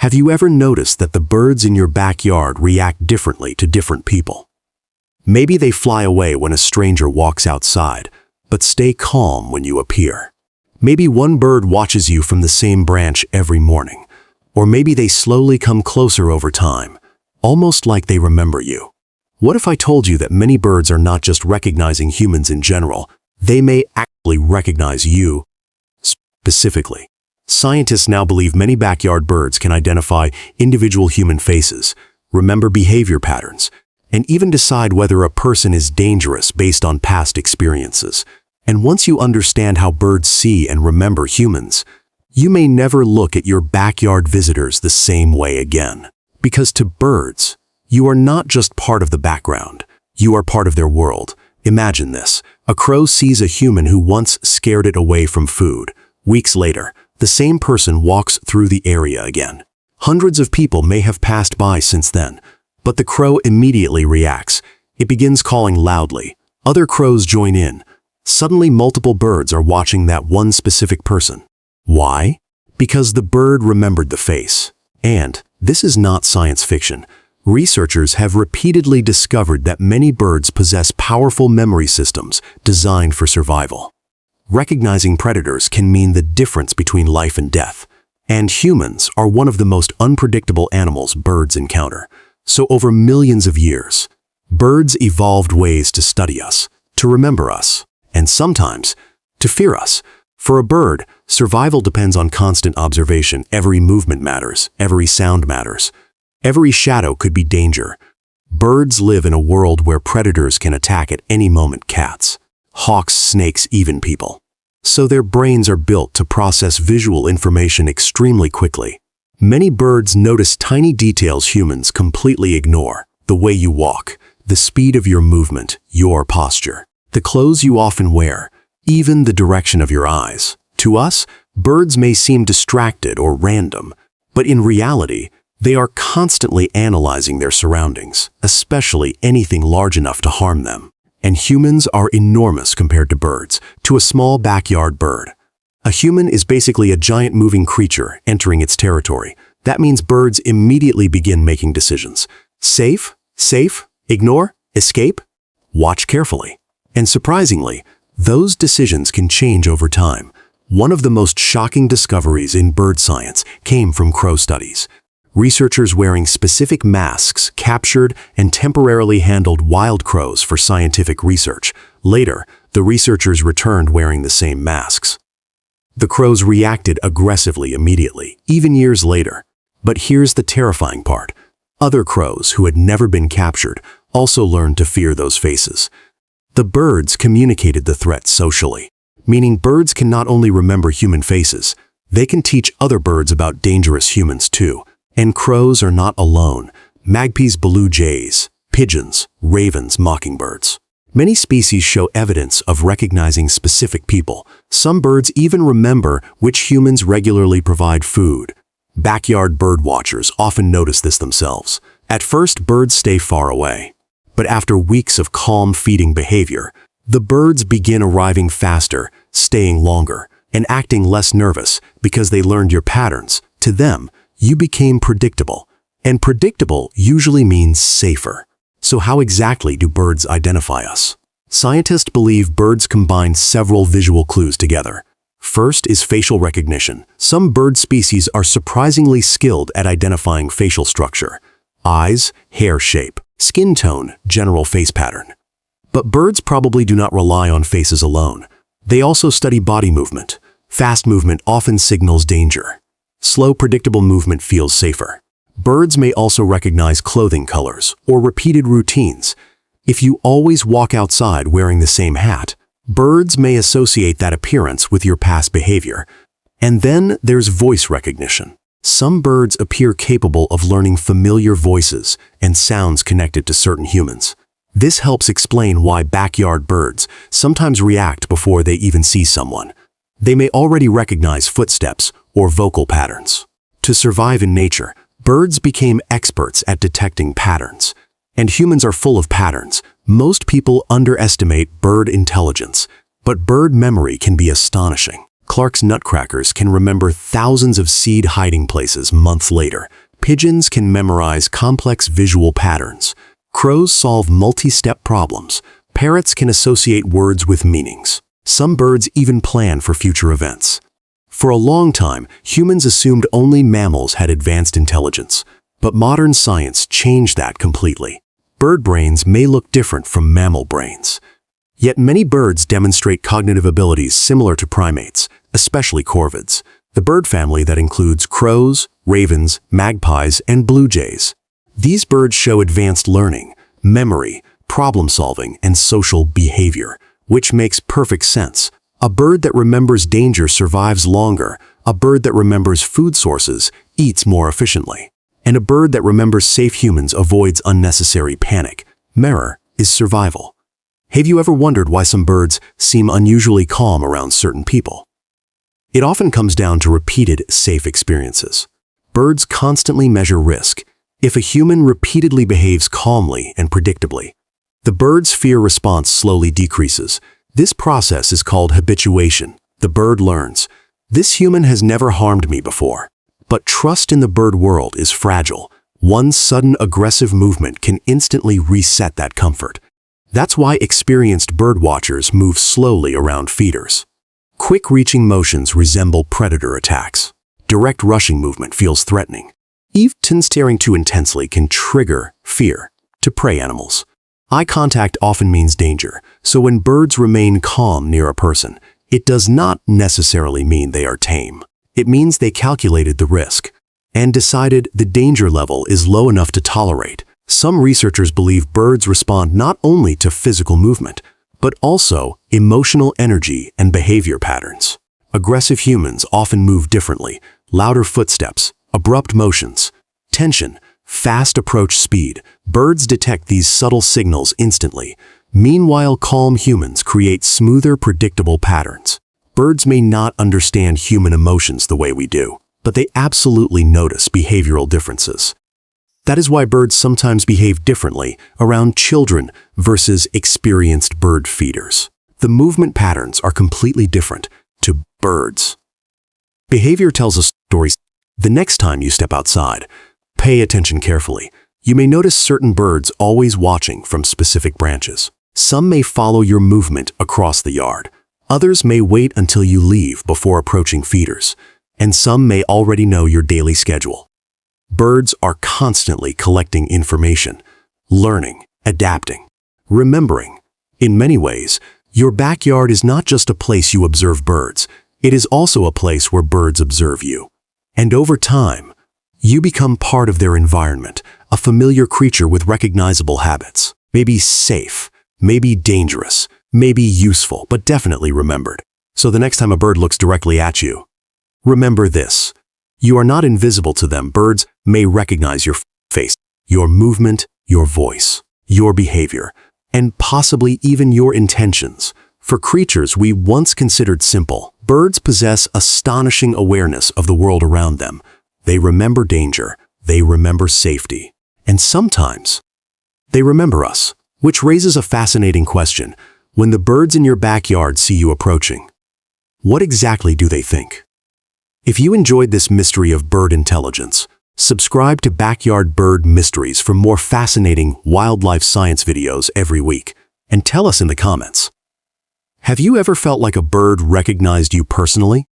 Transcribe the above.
Have you ever noticed that the birds in your backyard react differently to different people? Maybe they fly away when a stranger walks outside, but stay calm when you appear. Maybe one bird watches you from the same branch every morning, or maybe they slowly come closer over time, almost like they remember you. What if I told you that many birds are not just recognizing humans in general, they may actually recognize you specifically? Scientists now believe many backyard birds can identify individual human faces, remember behavior patterns, and even decide whether a person is dangerous based on past experiences. And once you understand how birds see and remember humans, you may never look at your backyard visitors the same way again. Because to birds, you are not just part of the background, you are part of their world. Imagine this: a crow sees a human who once scared it away from food. Weeks later, the same person walks through the area again. Hundreds of people may have passed by since then, but the crow immediately reacts. It begins calling loudly. Other crows join in. Suddenly, multiple birds are watching that one specific person. Why? Because the bird remembered the face. And this is not science fiction. Researchers have repeatedly discovered that many birds possess powerful memory systems designed for survival. Recognizing predators can mean the difference between life and death, and humans are one of the most unpredictable animals birds encounter. So over millions of years, birds evolved ways to study us, to remember us, and sometimes to fear us. For a bird, survival depends on constant observation. Every movement matters, every sound matters. Every shadow could be danger. Birds live in a world where predators can attack at any moment: cats, hawks, snakes, even people. So their brains are built to process visual information extremely quickly. Many birds notice tiny details humans completely ignore: the way you walk, the speed of your movement, your posture, the clothes you often wear, even the direction of your eyes. To us, birds may seem distracted or random, but in reality, they are constantly analyzing their surroundings, especially anything large enough to harm them. And humans are enormous compared to birds, to a small backyard bird. A human is basically a giant moving creature entering its territory. That means birds immediately begin making decisions. Safe? Safe? Ignore? Escape? Watch carefully. And surprisingly, those decisions can change over time. One of the most shocking discoveries in bird science came from crow studies. Researchers wearing specific masks captured and temporarily handled wild crows for scientific research. Later, the researchers returned wearing the same masks. The crows reacted aggressively immediately, even years later. But here's the terrifying part. Other crows who had never been captured also learned to fear those faces. The birds communicated the threat socially, meaning birds can not only remember human faces, they can teach other birds about dangerous humans too. And crows are not alone. Magpies, blue jays, pigeons, ravens, mockingbirds. Many species show evidence of recognizing specific people. Some birds even remember which humans regularly provide food. Backyard bird watchers often notice this themselves. At first, birds stay far away. But after weeks of calm feeding behavior, the birds begin arriving faster, staying longer, and acting less nervous because they learned your patterns. To them, you became predictable, and predictable usually means safer. So how exactly do birds identify us? Scientists believe birds combine several visual clues together. First is facial recognition. Some bird species are surprisingly skilled at identifying facial structure: eyes, hair shape, skin tone, general face pattern. But birds probably do not rely on faces alone. They also study body movement. Fast movement often signals danger. Slow, predictable movement feels safer. Birds may also recognize clothing colors or repeated routines. If you always walk outside wearing the same hat, birds may associate that appearance with your past behavior. And then there's voice recognition. Some birds appear capable of learning familiar voices and sounds connected to certain humans. This helps explain why backyard birds sometimes react before they even see someone. They may already recognize footsteps or vocal patterns. To survive in nature, birds became experts at detecting patterns. And humans are full of patterns. Most people underestimate bird intelligence, but bird memory can be astonishing. Clark's nutcrackers can remember thousands of seed hiding places months later. Pigeons can memorize complex visual patterns. Crows solve multi-step problems. Parrots can associate words with meanings. Some birds even plan for future events. For a long time, humans assumed only mammals had advanced intelligence, but modern science changed that completely. Bird brains may look different from mammal brains. Yet many birds demonstrate cognitive abilities similar to primates, especially corvids, the bird family that includes crows, ravens, magpies, and blue jays. These birds show advanced learning, memory, problem-solving, and social behavior, which makes perfect sense. A bird that remembers danger survives longer. A bird that remembers food sources eats more efficiently. And a bird that remembers safe humans avoids unnecessary panic. Mirror is survival. Have you ever wondered why some birds seem unusually calm around certain people? It often comes down to repeated safe experiences. Birds constantly measure risk. If a human repeatedly behaves calmly and predictably, the bird's fear response slowly decreases. This process is called habituation. The bird learns, this human has never harmed me before. But trust in the bird world is fragile. One sudden aggressive movement can instantly reset that comfort. That's why experienced bird watchers move slowly around feeders. Quick reaching motions resemble predator attacks. Direct rushing movement feels threatening. Even staring too intensely can trigger fear to prey animals. Eye contact often means danger, so when birds remain calm near a person, it does not necessarily mean they are tame. It means they calculated the risk and decided the danger level is low enough to tolerate. Some researchers believe birds respond not only to physical movement, but also emotional energy and behavior patterns. Aggressive humans often move differently, louder footsteps, abrupt motions, tension, fast approach speed. Birds detect these subtle signals instantly. Meanwhile, calm humans create smoother, predictable patterns. Birds may not understand human emotions the way we do, but they absolutely notice behavioral differences. That is why birds sometimes behave differently around children versus experienced bird feeders. The movement patterns are completely different to birds. Behavior tells us stories. The next time you step outside, pay attention carefully. You may notice certain birds always watching from specific branches. Some may follow your movement across the yard. Others may wait until you leave before approaching feeders. And some may already know your daily schedule. Birds are constantly collecting information, learning, adapting, remembering. In many ways, your backyard is not just a place you observe birds. It is also a place where birds observe you. And over time, you become part of their environment, a familiar creature with recognizable habits. Maybe safe, maybe dangerous, maybe useful, but definitely remembered. So the next time a bird looks directly at you, remember this. You are not invisible to them. Birds may recognize your face, your movement, your voice, your behavior, and possibly even your intentions. For creatures we once considered simple, birds possess astonishing awareness of the world around them. They remember danger, they remember safety, and sometimes they remember us, which raises a fascinating question. When the birds in your backyard see you approaching, what exactly do they think? If you enjoyed this mystery of bird intelligence, subscribe to Backyard Bird Mysteries for more fascinating wildlife science videos every week, and tell us in the comments. Have you ever felt like a bird recognized you personally?